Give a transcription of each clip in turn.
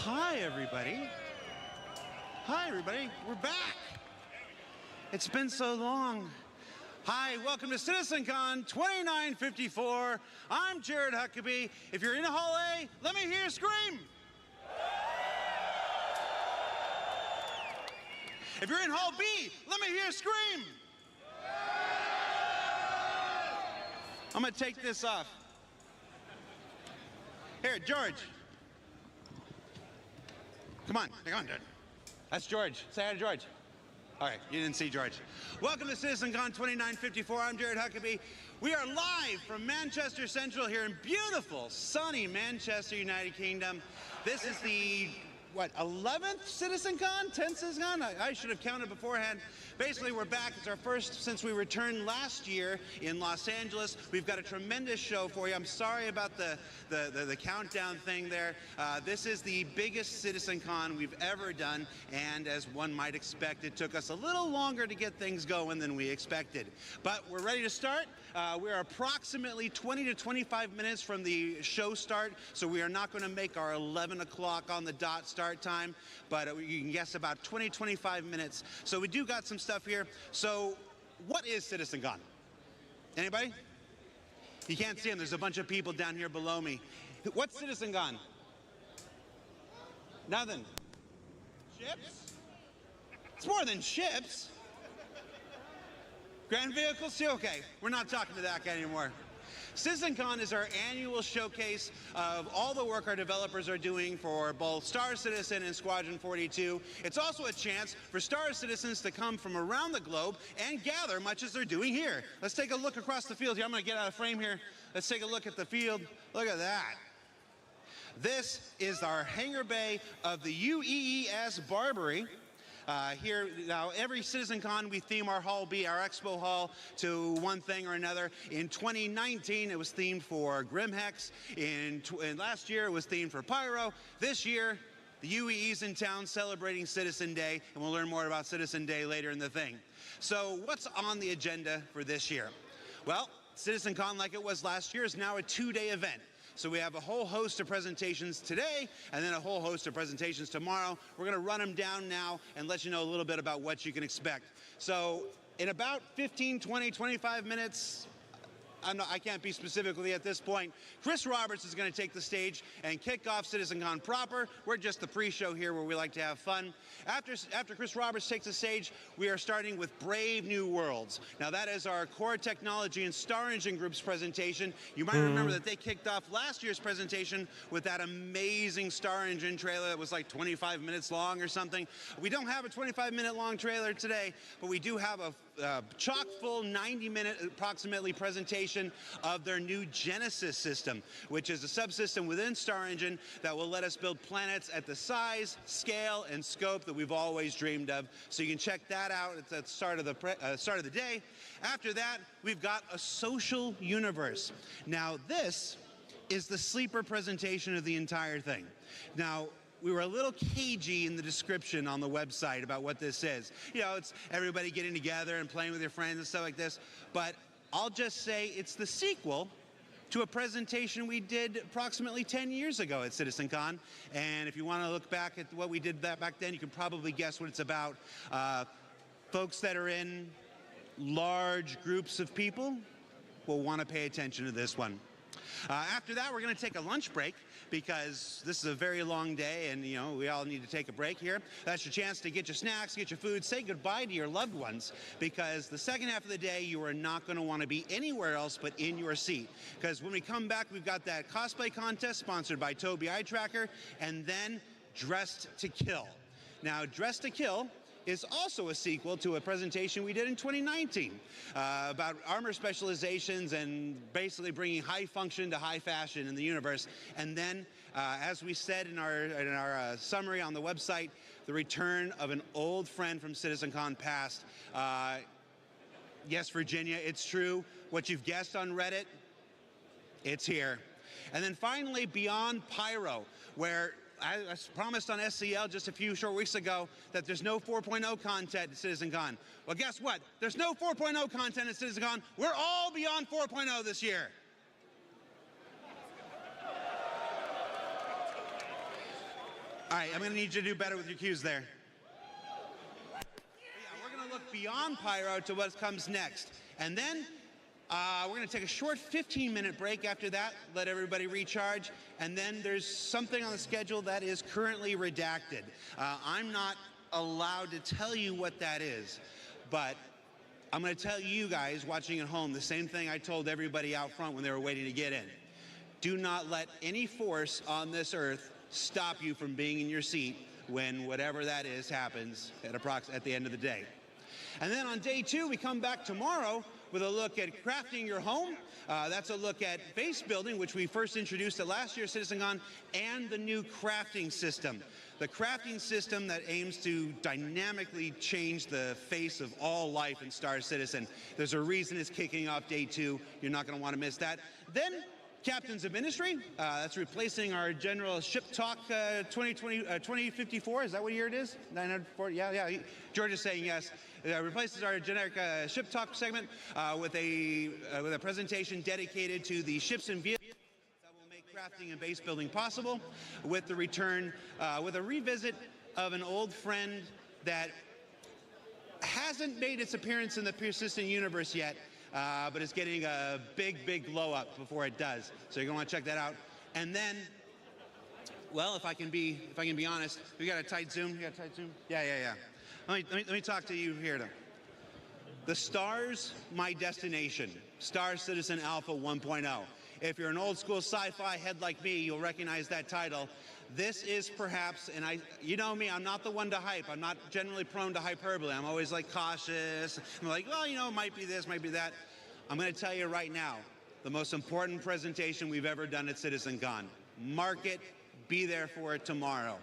Hi, everybody. Hi, everybody. We're back. It's been so long. Hi, welcome to CitizenCon 2954. I'm Jared Huckabee. If you're in Hall A, let me hear you scream. If you're in Hall B, let me hear you scream. I'm going to take this off. Here, George. Come on, dude. That's George. Say hi to George. All right, you didn't see George. Welcome to CitizenCon 2954. I'm Jared Huckabee. We are live from Manchester Central here in beautiful, sunny Manchester, United Kingdom. This is the, 11th CitizenCon? 10th CitizenCon? I should have counted beforehand. Basically, we're back. It's our first since we returned last year in Los Angeles. We've got a tremendous show for you. I'm sorry about the countdown thing there. This is the biggest CitizenCon we've ever done, and as one might expect, it took us a little longer to get things going than we expected. But we're ready to start. We're approximately 20 to 25 minutes from the show start, so we are not going to make our 11 o'clock on the dot start time, but you can guess about 20, 25 minutes. So we do got some stuff here. So what is CitizenCon? Anybody? You can't see them. There's a bunch of people down here below me. What's CitizenCon? Nothing. Ships? It's more than ships. Grand vehicles too? Okay, we're not talking to that guy anymore. CitizenCon is our annual showcase of all the work our developers are doing for both Star Citizen and Squadron 42. It's also a chance for Star Citizens to come from around the globe and gather much as they're doing here. Let's take a look across the field here. I'm going to get out of frame here. Let's take a look at the field. Look at that. This is our hangar bay of the UEES Barbary. Here now, every CitizenCon we theme our expo hall to one thing or another. In 2019, it was themed for Grimhex. And last year, it was themed for Pyro. This year, the UEE's in town celebrating Citizen Day, and we'll learn more about Citizen Day later in the thing. So, what's on the agenda for this year? Well, CitizenCon, like it was last year, is now a two-day event. So we have a whole host of presentations today and then a whole host of presentations tomorrow. We're going to run them down now and let you know a little bit about what you can expect. So in about 15, 20, 25 minutes, I can't be specifically at this point, Chris Roberts is going to take the stage and kick off CitizenCon proper. We're just the pre-show here where we like to have fun. After Chris Roberts takes the stage, we are starting with Brave New Worlds. Now that is our core technology and Star Engine Group's presentation. You might remember that they kicked off last year's presentation with that amazing Star Engine trailer that was like 25 minutes long or something. We don't have a 25-minute long trailer today, but we do have a chock-full 90-minute approximately presentation of their new Genesis system, which is a subsystem within Star Engine that will let us build planets at the size, scale, and scope that we've always dreamed of. So you can check that out at the start of the day. After that, we've got a social universe. Now this is the sleeper presentation of the entire thing. Now, we were a little cagey in the description on the website about what this is. You know, it's everybody getting together and playing with your friends and stuff like this. But I'll just say it's the sequel to a presentation we did approximately 10 years ago at CitizenCon. And if you want to look back at what we did back then, you can probably guess what it's about. Folks that are in large groups of people will want to pay attention to this one. After that, we're going to take a lunch break because this is a very long day and, you know, we all need to take a break here. That's your chance to get your snacks, get your food, say goodbye to your loved ones because the second half of the day, you are not going to want to be anywhere else but in your seat. Because when we come back, we've got that cosplay contest sponsored by Tobii Eye Tracker and then Dressed to Kill. Now, Dressed to Kill is also a sequel to a presentation we did in 2019 about armor specializations and basically bringing high function to high fashion in the universe. And then, as we said in our summary on the website, the return of an old friend from CitizenCon past. Yes, Virginia, it's true. What you've guessed on Reddit, it's here. And then finally, Beyond Pyro, where I promised on SCL just a few short weeks ago that there's no 4.0 content at CitizenCon. Well, guess what? There's no 4.0 content at CitizenCon. We're all beyond 4.0 this year. All right, I'm going to need you to do better with your cues there. Yeah, we're going to look beyond Pyro to what comes next. And then we're going to take a short 15-minute break after that, let everybody recharge, and then there's something on the schedule that is currently redacted. I'm not allowed to tell you what that is, but I'm going to tell you guys watching at home the same thing I told everybody out front when they were waiting to get in. Do not let any force on this earth stop you from being in your seat when whatever that is happens at the end of the day. And then on day 2, we come back tomorrow with a look at crafting your home. That's a look at base building, which we first introduced at last year's CitizenCon, and the new crafting system. The crafting system that aims to dynamically change the face of all life in Star Citizen. There's a reason it's kicking off day 2. You're not going to want to miss that. Then, Captains of Ministry. That's replacing our general Ship Talk 2054. Is that what year it is? 940? Yeah. George is saying yes. Replaces our generic Ship Talk segment with a presentation dedicated to the ships and vehicles crafting and base building possible, with the return, with a revisit of an old friend that hasn't made its appearance in the Persistent universe yet, but it's getting a big blow up before it does. So you're gonna want to check that out. And then, well, if I can be honest, we got a tight zoom. You got a tight zoom? Yeah. Let me talk to you here. The Star's my destination. Star Citizen Alpha 1.0. If you're an old school sci-fi head like me, you'll recognize that title. This is perhaps, and you know me, I'm not the one to hype. I'm not generally prone to hyperbole. I'm always like cautious. I'm like, well, you know, it might be this, might be that. I'm going to tell you right now, the most important presentation we've ever done at CitizenCon. Mark it, be there for it tomorrow.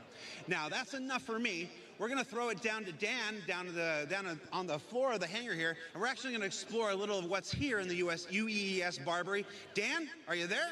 Now, that's enough for me. We're going to throw it down to Dan, down on the floor of the hangar here, and we're actually going to explore a little of what's here in the UEES Barbary. Dan, are you there?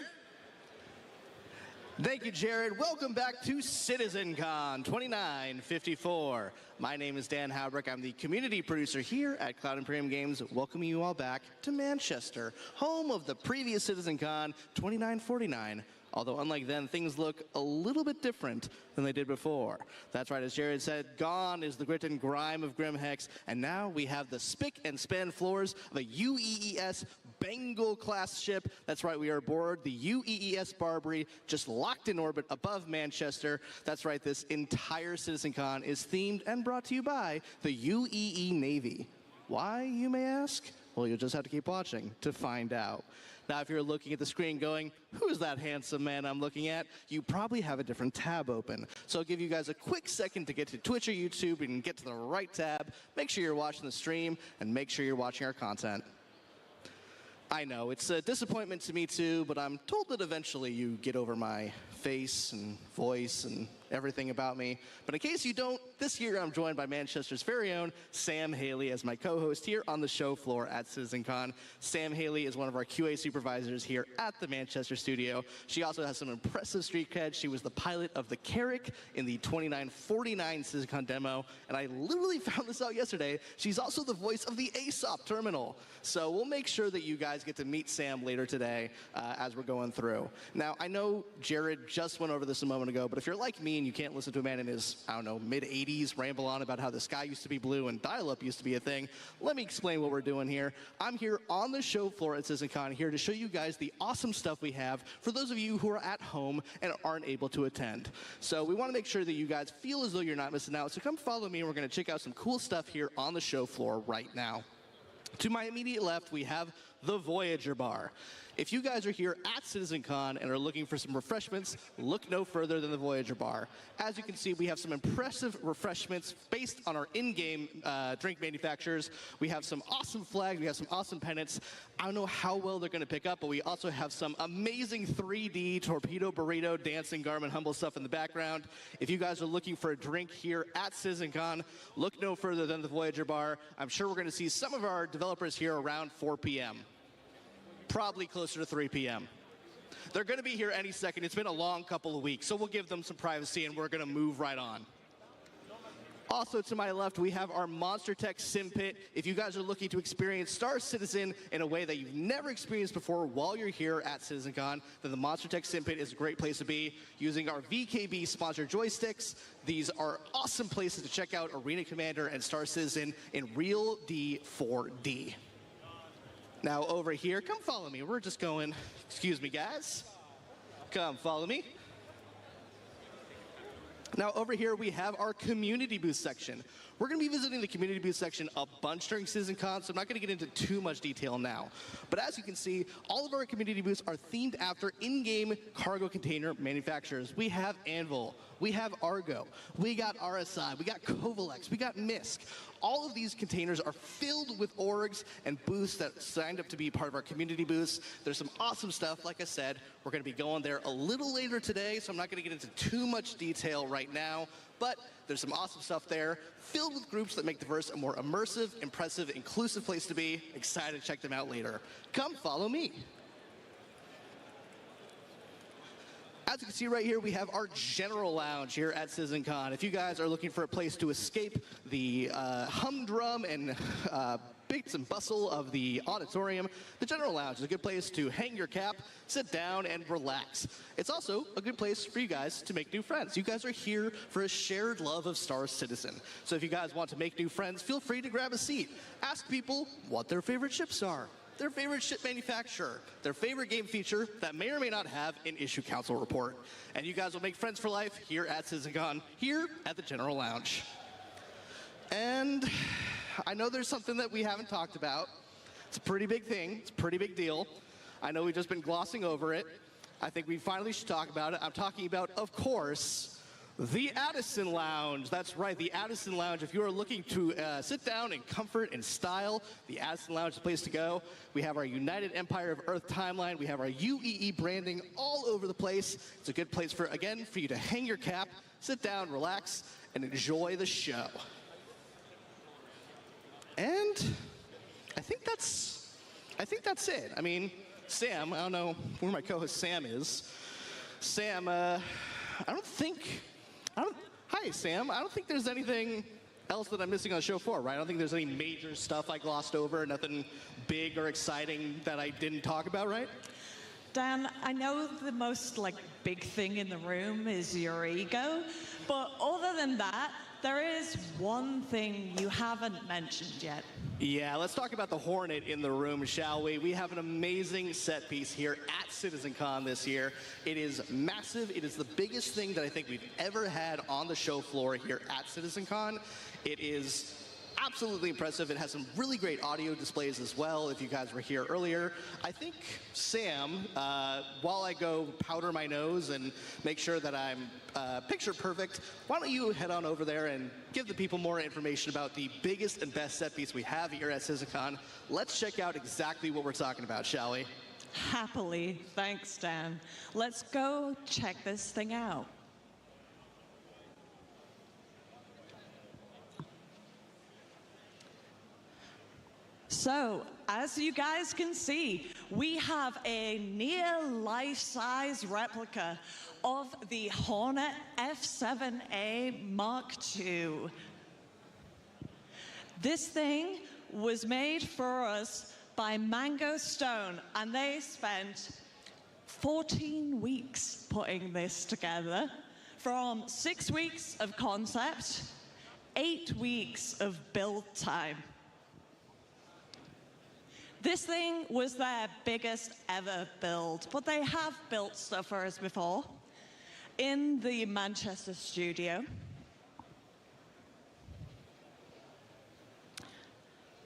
Thank you, Jared. Welcome back to CitizenCon 2954. My name is Dan Howbrick. I'm the community producer here at Cloud Imperium Games, welcoming you all back to Manchester, home of the previous CitizenCon 2949. Although unlike then, things look a little bit different than they did before. That's right, as Jared said, gone is the grit and grime of Grimhex, and now we have the spick and span floors of a UEES Bengal-class ship. That's right, we are aboard the UEES Barbary, just locked in orbit above Manchester. That's right, this entire CitizenCon is themed and brought to you by the UEE Navy. Why, you may ask? Well, you'll just have to keep watching to find out. Now, if you're looking at the screen going, who's that handsome man I'm looking at? You probably have a different tab open. So I'll give you guys a quick second to get to Twitch or YouTube and get to the right tab. Make sure you're watching the stream and make sure you're watching our content. I know, it's a disappointment to me too, but I'm told that eventually you get over my face and voice and everything about me. But in case you don't, this year I'm joined by Manchester's very own Sam Haley as my co-host here on the show floor at CitizenCon. Sam Haley is one of our QA supervisors here at the Manchester studio. She also has some impressive street cred. She was the pilot of the Carrick in the 2949 CitizenCon demo, and I literally found this out yesterday. She's also the voice of the ASOP terminal. So we'll make sure that you guys get to meet Sam later today as we're going through. Now, I know Jared just went over this a moment ago, but if you're like me and you can't listen to a man in his, I don't know, mid-80s ramble on about how the sky used to be blue and dial-up used to be a thing, let me explain what we're doing here. I'm here on the show floor at CitizenCon here to show you guys the awesome stuff we have for those of you who are at home and aren't able to attend. So we want to make sure that you guys feel as though you're not missing out. So come follow me and we're going to check out some cool stuff here on the show floor right now. To my immediate left, we have the Voyager Bar. If you guys are here at CitizenCon and are looking for some refreshments, look no further than the Voyager Bar. As you can see, we have some impressive refreshments based on our in-game drink manufacturers. We have some awesome flags, we have some awesome pennants. I don't know how well they're going to pick up, but we also have some amazing 3D torpedo burrito dancing Garmin Humble stuff in the background. If you guys are looking for a drink here at CitizenCon, look no further than the Voyager Bar. I'm sure we're going to see some of our developers here around 4 p.m. Probably closer to 3 p.m. They're going to be here any second. It's been a long couple of weeks, so we'll give them some privacy and we're going to move right on. Also to my left, we have our Monster Tech Sim Pit. If you guys are looking to experience Star Citizen in a way that you've never experienced before while you're here at CitizenCon, then the Monster Tech Sim Pit is a great place to be using our VKB sponsored joysticks. These are awesome places to check out Arena Commander and Star Citizen in real D4D. Now over here, come follow me. We're just going, excuse me guys. Come follow me. Now over here we have our community booth section. We're going to be visiting the community booth section a bunch during CitizenCon, so I'm not going to get into too much detail now. But as you can see, all of our community booths are themed after in-game cargo container manufacturers. We have Anvil, we have Argo, we got RSI, we got Kovalex, we got MISC. All of these containers are filled with orgs and booths that signed up to be part of our community booths. There's some awesome stuff. Like I said, we're going to be going there a little later today, so I'm not going to get into too much detail right now, but there's some awesome stuff there, filled with groups that make the verse a more immersive, impressive, inclusive place to be. Excited to check them out later. Come follow me. As you can see right here, we have our general lounge here at CitizenCon. If you guys are looking for a place to escape the humdrum and bits and bustle of the auditorium, the general lounge is a good place to hang your cap, sit down, and relax. It's also a good place for you guys to make new friends. You guys are here for a shared love of Star Citizen. So if you guys want to make new friends, feel free to grab a seat. Ask people what their favorite ships are, their favorite ship manufacturer, their favorite game feature that may or may not have an issue council report. And you guys will make friends for life here at CitizenCon, here at the General Lounge. And I know there's something that we haven't talked about. It's a pretty big thing. It's a pretty big deal. I know we've just been glossing over it. I think we finally should talk about it. I'm talking about, of course, the Addison Lounge. That's right, the Addison Lounge. If you are looking to sit down in comfort and style, the Addison Lounge is the place to go. We have our United Empire of Earth timeline. We have our UEE branding all over the place. It's a good place for, again, for you to hang your cap, sit down, relax, and enjoy the show. And I think that's it. I mean, Sam, I don't know where my co-host Sam is. Sam, hi, Sam. I don't think there's anything else that I'm missing on show 4, right? I don't think there's any major stuff I glossed over, nothing big or exciting that I didn't talk about, right? Dan, I know the most big thing in the room is your ego, but other than that, there is one thing you haven't mentioned yet. Yeah, let's talk about the Hornet in the room, shall we? We have an amazing set piece here at CitizenCon this year. It is massive. It is the biggest thing that I think we've ever had on the show floor here at CitizenCon. It is absolutely impressive. It has some really great audio displays as well, if you guys were here earlier. I think, Sam, while I go powder my nose and make sure that I'm picture perfect, why don't you head on over there and give the people more information about the biggest and best set piece we have here at CitizenCon. Let's check out exactly what we're talking about, shall we? Happily. Thanks, Dan. Let's go check this thing out. So, as you guys can see, we have a near life-size replica of the Hornet F7A Mark II. This thing was made for us by Mango Stone, and they spent 14 weeks putting this together, from 6 weeks of concept, 8 weeks of build time. This thing was their biggest ever build, but they have built stuff for us before in the Manchester studio.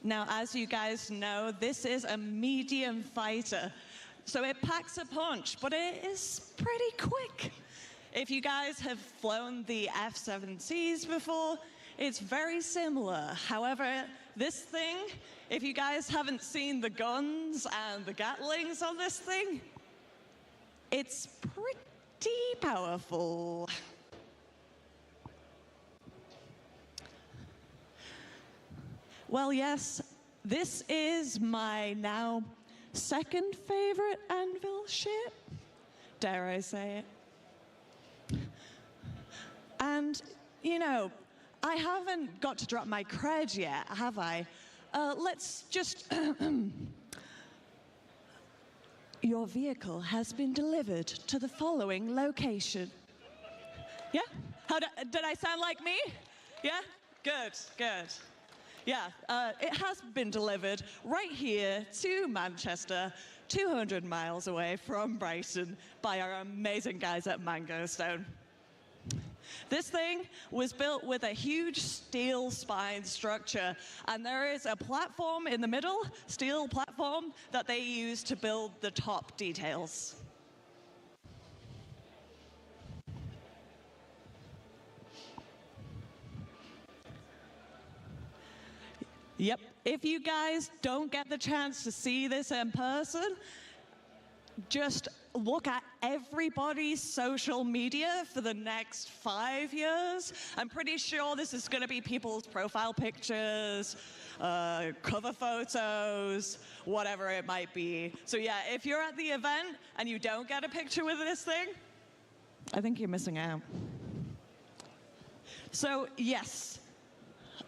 Now, as you guys know, this is a medium fighter, so it packs a punch, but it is pretty quick. If you guys have flown the F-7Cs before, it's very similar. However, this thing, if you guys haven't seen the guns and the Gatlings on this thing, it's pretty powerful. Well, yes, this is my now second favorite Anvil ship, dare I say it. And, you know, I haven't got to drop my cred yet, have I? Let's just... Your vehicle has been delivered to the following location. Yeah? Did I sound like me? Yeah? Good, good. Yeah, it has been delivered right here to Manchester, 200 miles away from Brighton, by our amazing guys at Mango Stone. This thing was built with a huge steel spine structure, and there is a platform in the middle, steel platform, that they use to build the top details. Yep. If you guys don't get the chance to see this in person, just look at everybody's social media for the next 5 years. I'm pretty sure this is going to be people's profile pictures, cover photos, whatever it might be. So yeah, if you're at the event and you don't get a picture with this thing, I think you're missing out. So yes,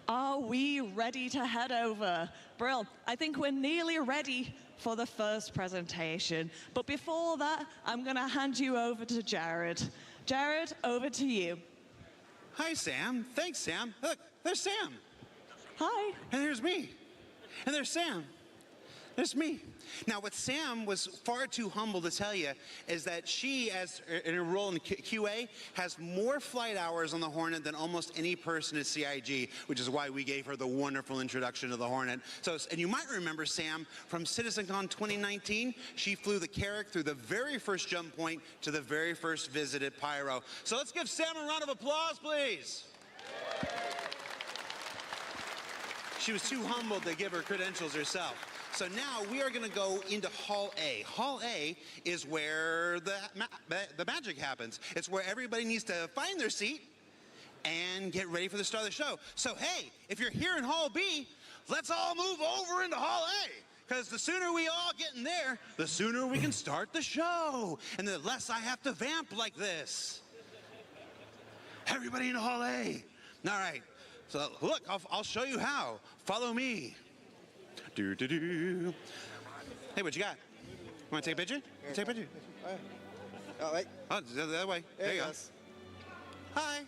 are we ready to head over? Brill, I think we're nearly ready for the first presentation. But before that, I'm going to hand you over to Jared. Jared, over to you. Hi, Sam. Thanks, Sam. Look, there's Sam. Hi. And there's me. And there's Sam. There's me. Now, what Sam was far too humble to tell you is that she, as in her role in QA, has more flight hours on the Hornet than almost any person at CIG, which is why we gave her the wonderful introduction to the Hornet. So, and you might remember Sam from CitizenCon 2019. She flew the Carrack through the very first jump point to the very first visit at Pyro. So let's give Sam a round of applause, please. She was too humble to give her credentials herself. So now we are going to go into Hall A. Hall A is where the magic happens. It's where everybody needs to find their seat and get ready for the start of the show. So hey, if you're here in Hall B, let's all move over into Hall A. Because the sooner we all get in there, the sooner we can start the show. And the less I have to vamp like this. Everybody in Hall A. All right. So look, I'll show you how. Follow me. Do. Hey, what you got? Want to take a picture? Take a picture. All right. Oh, the other way. There you go. Hi.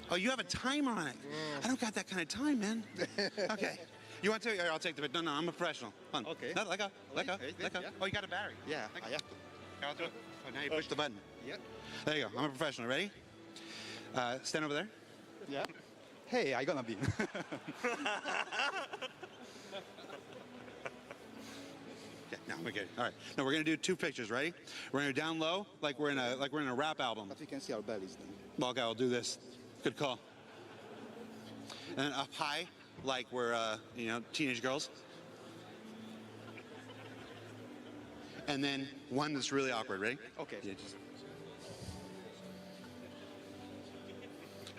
Oh, you have a timer on it. I don't got that kind of time, man. Okay. You want to? I'll take the picture. No, I'm a professional. Hold on. Okay. No, let go. Let go. Let go. Yeah. Oh, you got a battery. Yeah, Let go. I have to. Okay, I'll do it. Oh, now you push the button. Yeah. There you go. I'm a professional. Ready? Stand over there. Yeah. Hey, I gonna be. Yeah, no, we're good. All right. No, we're gonna do 2 pictures. Ready? We're gonna go down low, like we're in a rap album. But we can see our bellies then. Well, okay, I'll do this. Good call. And then up high, like we're teenage girls. And then one that's really awkward. Ready? Okay. Yeah,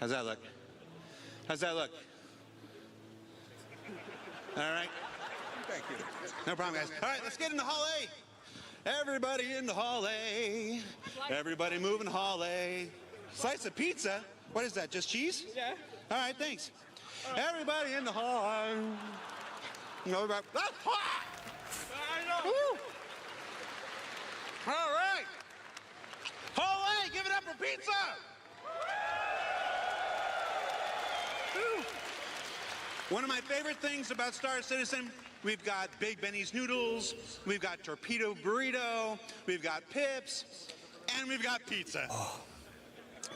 how's that look? How's that look? All right. Thank you. No problem, guys. All right, let's get into Hall A. Everybody into Hall A. Everybody moving Hall A. Slice of pizza? What is that, just cheese? Yeah. All right, thanks. Everybody in the hall. No, that's hot! I know. Woo. All right. Hall A, give it up for pizza! Woo. One of my favorite things about Star Citizen, we've got Big Benny's Noodles, we've got Torpedo Burrito, we've got Pips, and we've got pizza. Oh.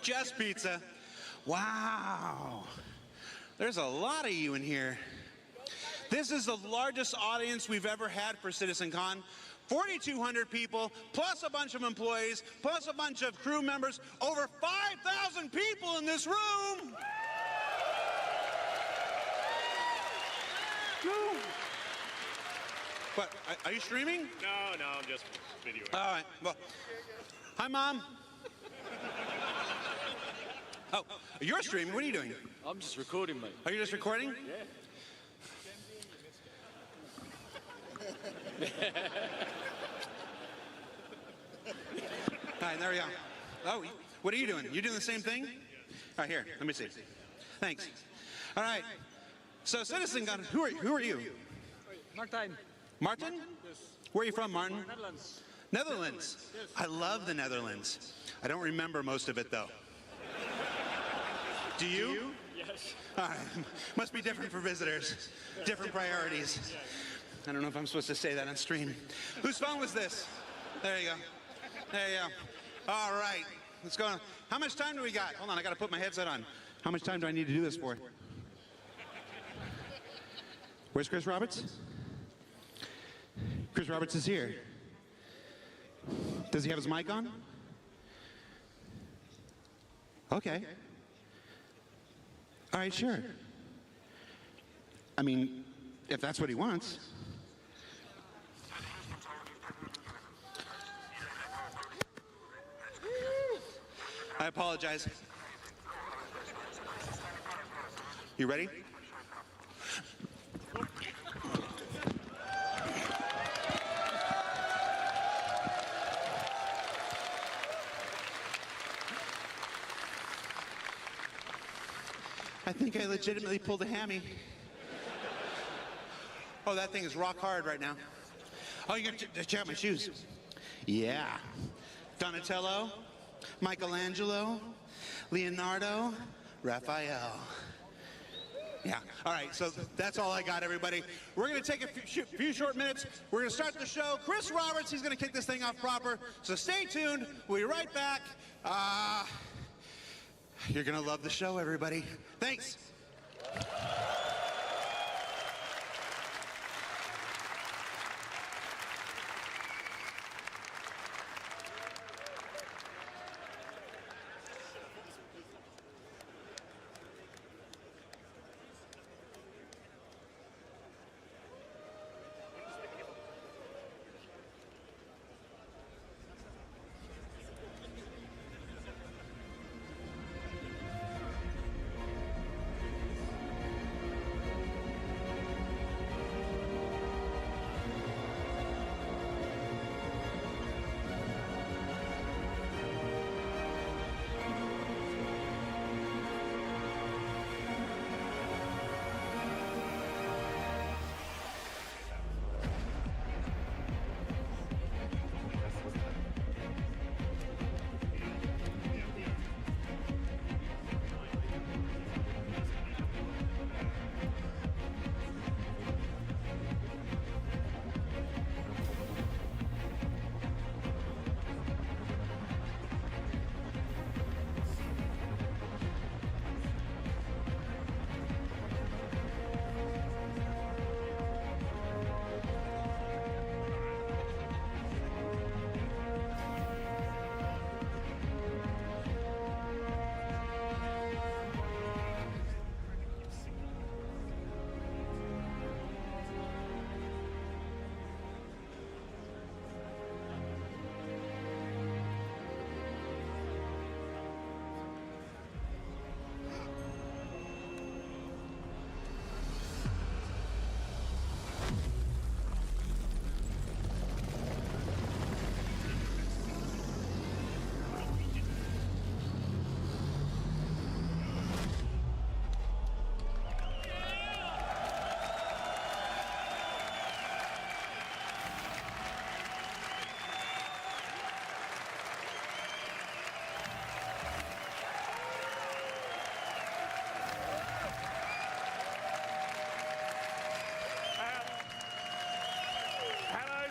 Just pizza. Wow. There's a lot of you in here. This is the largest audience we've ever had for CitizenCon. 4,200 people, plus a bunch of employees, plus a bunch of crew members. Over 5,000 people in this room. What, are you streaming? No, I'm just videoing. All right, well, hi, Mom. Oh, you're streaming, what are you doing? I'm just recording, mate. Are you just recording? Yeah. All right, there we go. Oh, what are you doing? You doing the same thing? All right, here, let me see. Thanks. All right, so CitizenCon, who are you? Martijn. Martin? Yes. Where are you from, Martin? Netherlands. Netherlands. Yes. I love the Netherlands. I don't remember most of it, though. Do you? Yes. All right. Must be different for visitors. Different priorities. I don't know if I'm supposed to say that on stream. Whose phone was this? There you go. There you go. All right. Let's go. How much time do we got? Hold on, I got to put my headset on. How much time do I need to do this for? Where's Chris Roberts? Chris Roberts is here. Does he have his mic on? Okay. All right, sure. I mean, if that's what he wants. I apologize. You ready? I think I legitimately pulled a hammy. Oh, that thing is rock hard right now. Oh, you gotta check out my shoes. Yeah. Donatello, Michelangelo, Leonardo, Raphael. Yeah, all right, so that's all I got, everybody. We're gonna take a few short minutes. We're gonna start the show. Chris Roberts, he's gonna kick this thing off proper. So stay tuned, we'll be right back. You're gonna love the show, everybody. Thanks.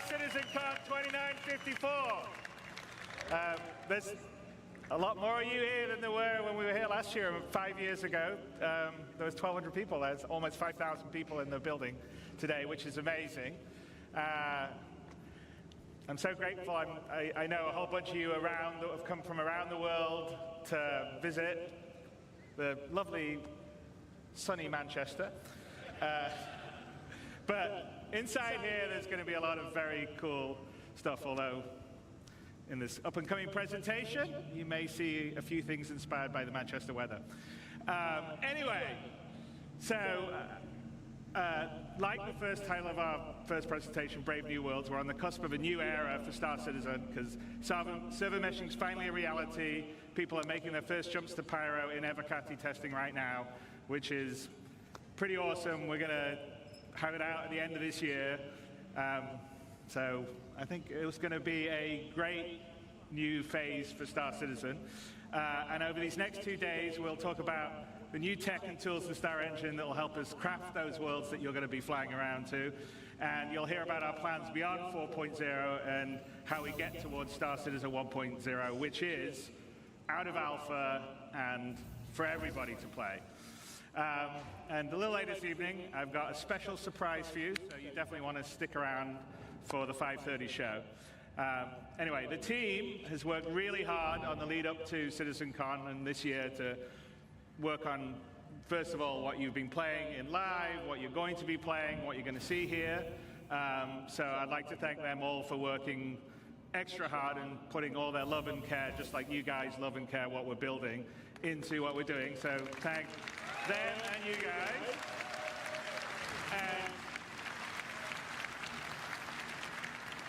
CitizenCon 2954. There's a lot more of you here than there were when we were here last year, 5 years ago. There was 1,200 people. There's almost 5,000 people in the building today, which is amazing. I'm so grateful. I know a whole bunch of you around that have come from around the world to visit the lovely, sunny Manchester. But inside here, there's going to be a lot of very cool stuff, although in this up-and-coming presentation, you may see a few things inspired by the Manchester weather. Anyway, so like the first title of our first presentation, Brave New Worlds, we're on the cusp of a new era for Star Citizen because server meshing is finally a reality. People are making their first jumps to Pyro in Evocati testing right now, which is pretty awesome. We're going to have it out at the end of this year. So I think it was going to be a great new phase for Star Citizen. And over these next 2 days, we'll talk about the new tech and tools in the Star Engine that will help us craft those worlds that you're going to be flying around to. And you'll hear about our plans beyond 4.0 and how we get towards Star Citizen 1.0, which is out of alpha and for everybody to play. And a little later this evening, I've got a special surprise for you, so you definitely want to stick around for the 5:30 show. Anyway, the team has worked really hard on the lead up to CitizenCon and this year to work on first of all, what you've been playing in live, what you're going to be playing, what you're going to see here. So I'd like to thank them all for working extra hard and putting all their love and care, just like you guys love and care what we're building, into what we're doing. So thank them and you guys. And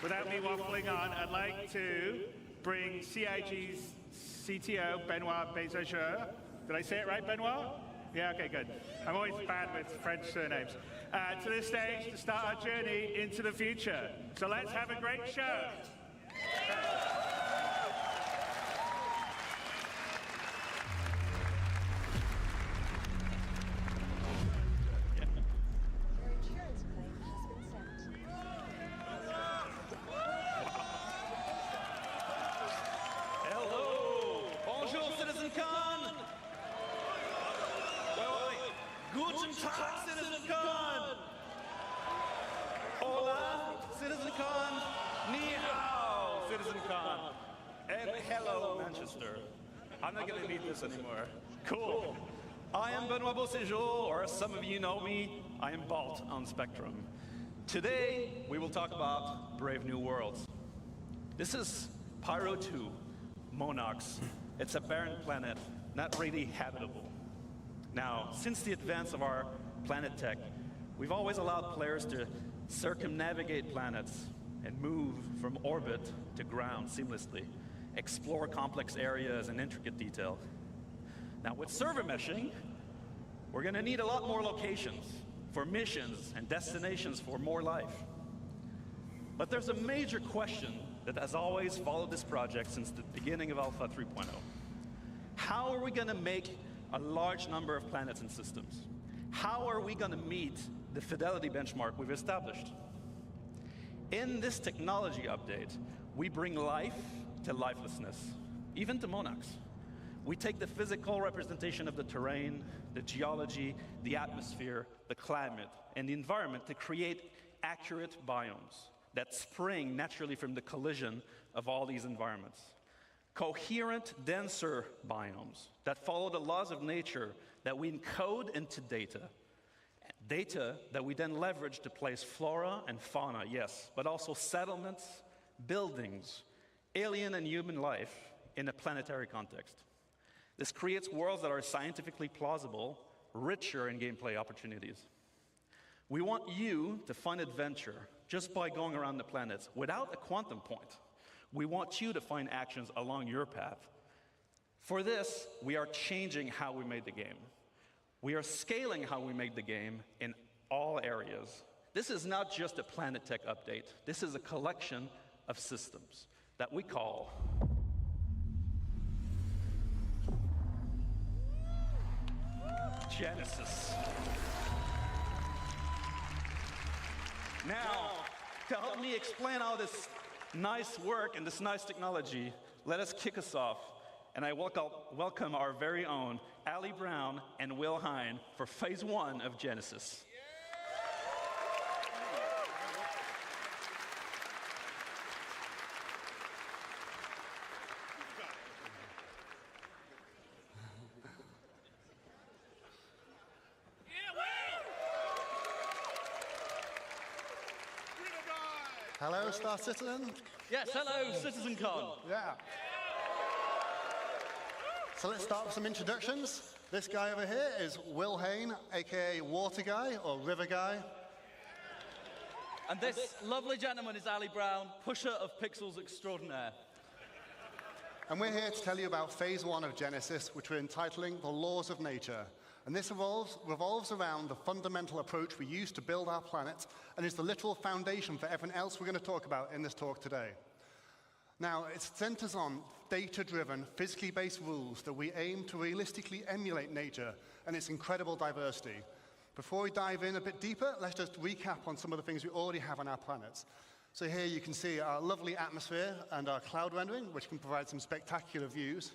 without me waffling on, I'd like to bring CIG's CTO, Benoit Bézageur. Did I say it right, Benoit? Yeah, okay, good. I'm always bad with French surnames. To this stage to start our journey into the future. So let's have a great show. Hello! Bonjour, Citizen Con! Guten Tag, Citizen Con! Hola, Citizen Con! Ni hao, Citizen Con! And hello, Manchester. I'm not going to need this anymore. Cool. I am Benoit Beauséjour, or as some of you know me, I am Balt on Spectrum. Today, we will talk about Brave New Worlds. This is Pyro 2, Monox. It's a barren planet, not really habitable. Now, since the advance of our planet tech, we've always allowed players to circumnavigate planets and move from orbit to ground seamlessly, explore complex areas in intricate detail. Now, with server meshing, we're going to need a lot more locations for missions and destinations for more life. But there's a major question that has always followed this project since the beginning of Alpha 3.0. How are we going to make a large number of planets and systems? How are we going to meet the fidelity benchmark we've established? In this technology update, we bring life to lifelessness, even to Monox. We take the physical representation of the terrain, the geology, the atmosphere, the climate, and the environment to create accurate biomes that spring naturally from the collision of all these environments. Coherent, denser biomes that follow the laws of nature that we encode into data. Data that we then leverage to place flora and fauna, yes, but also settlements, buildings, alien and human life in a planetary context. This creates worlds that are scientifically plausible, richer in gameplay opportunities. We want you to find adventure just by going around the planets without a quantum point. We want you to find actions along your path. For this, we are changing how we made the game. We are scaling how we made the game in all areas. This is not just a Planet Tech update. This is a collection of systems that we call Genesis. Now, to help me explain all this nice work and this nice technology, let us kick us off. And I welcome our very own Ali Brown and Will Hine for Phase 1 of Genesis. Hello, Star Citizen. Yes, hello, Citizen Con. Yeah. So let's start with some introductions. This guy over here is Will Hine, aka Water Guy or River Guy. And this lovely gentleman is Ali Brown, pusher of pixels extraordinaire. And we're here to tell you about Phase 1 of Genesis, which we're entitling The Laws of Nature. And this revolves around the fundamental approach we use to build our planet and is the literal foundation for everything else we're going to talk about in this talk today. Now, it centers on data-driven, physically based rules that we aim to realistically emulate nature and its incredible diversity. Before we dive in a bit deeper, let's just recap on some of the things we already have on our planets. So here you can see our lovely atmosphere and our cloud rendering, which can provide some spectacular views.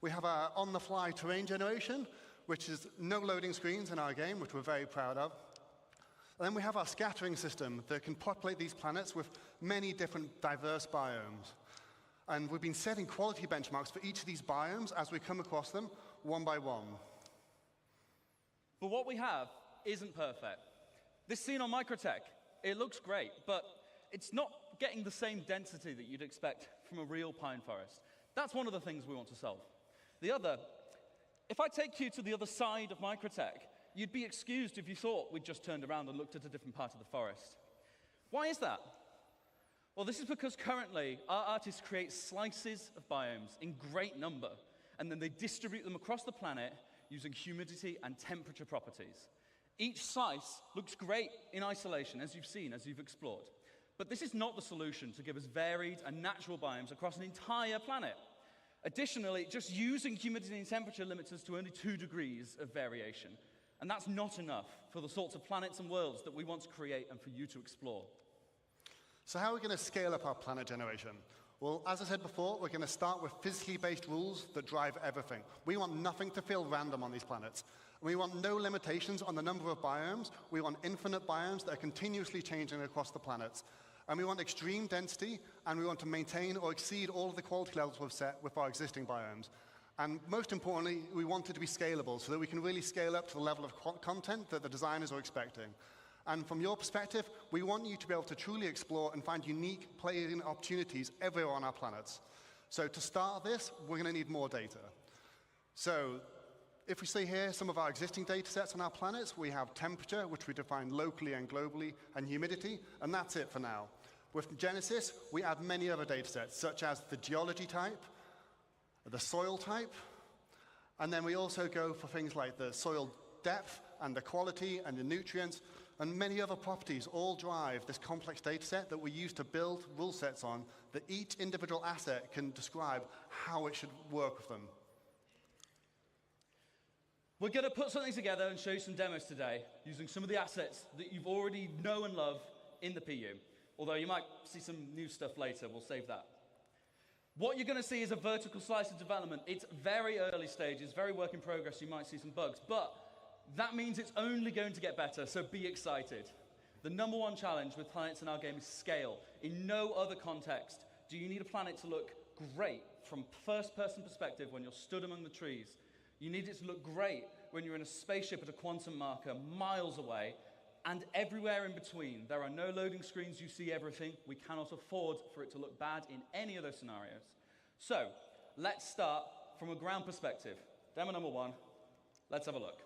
We have our on-the-fly terrain generation, which is no loading screens in our game, which we're very proud of. And then we have our scattering system that can populate these planets with many different diverse biomes. And we've been setting quality benchmarks for each of these biomes as we come across them one by one. But what we have isn't perfect. This scene on Microtech, it looks great, but it's not getting the same density that you'd expect from a real pine forest. That's one of the things we want to solve. The other, if I take you to the other side of Microtech, you'd be excused if you thought we'd just turned around and looked at a different part of the forest. Why is that? Well, this is because currently our artists create slices of biomes in great number, and then they distribute them across the planet using humidity and temperature properties. Each slice looks great in isolation, as you've seen, as you've explored. But this is not the solution to give us varied and natural biomes across an entire planet. Additionally, just using humidity and temperature limits us to only 2 degrees of variation. And that's not enough for the sorts of planets and worlds that we want to create and for you to explore. So how are we going to scale up our planet generation? Well, as I said before, we're going to start with physically based rules that drive everything. We want nothing to feel random on these planets. We want no limitations on the number of biomes. We want infinite biomes that are continuously changing across the planets. And we want extreme density, and we want to maintain or exceed all of the quality levels we've set with our existing biomes. And most importantly, we want it to be scalable so that we can really scale up to the level of content that the designers are expecting. And from your perspective, we want you to be able to truly explore and find unique playing opportunities everywhere on our planets. So to start this, we're going to need more data. So if we see here some of our existing data sets on our planets, we have temperature, which we define locally and globally, and humidity, and that's it for now. With Genesis, we add many other data sets, such as the geology type, the soil type, and then we also go for things like the soil depth and the quality and the nutrients, and many other properties all drive this complex data set that we use to build rule sets on that each individual asset can describe how it should work with them. We're going to put something together and show you some demos today using some of the assets that you've already know and love in the PU. Although you might see some new stuff later, we'll save that. What you're going to see is a vertical slice of development. It's very early stages, very work in progress. You might see some bugs, but that means it's only going to get better, so be excited. The number one challenge with planets in our game is scale. In no other context do you need a planet to look great from first-person perspective when you're stood among the trees. You need it to look great when you're in a spaceship at a quantum marker miles away, and everywhere in between. There are no loading screens, you see everything. We cannot afford for it to look bad in any of those scenarios. So, let's start from a ground perspective. Demo number 1, let's have a look.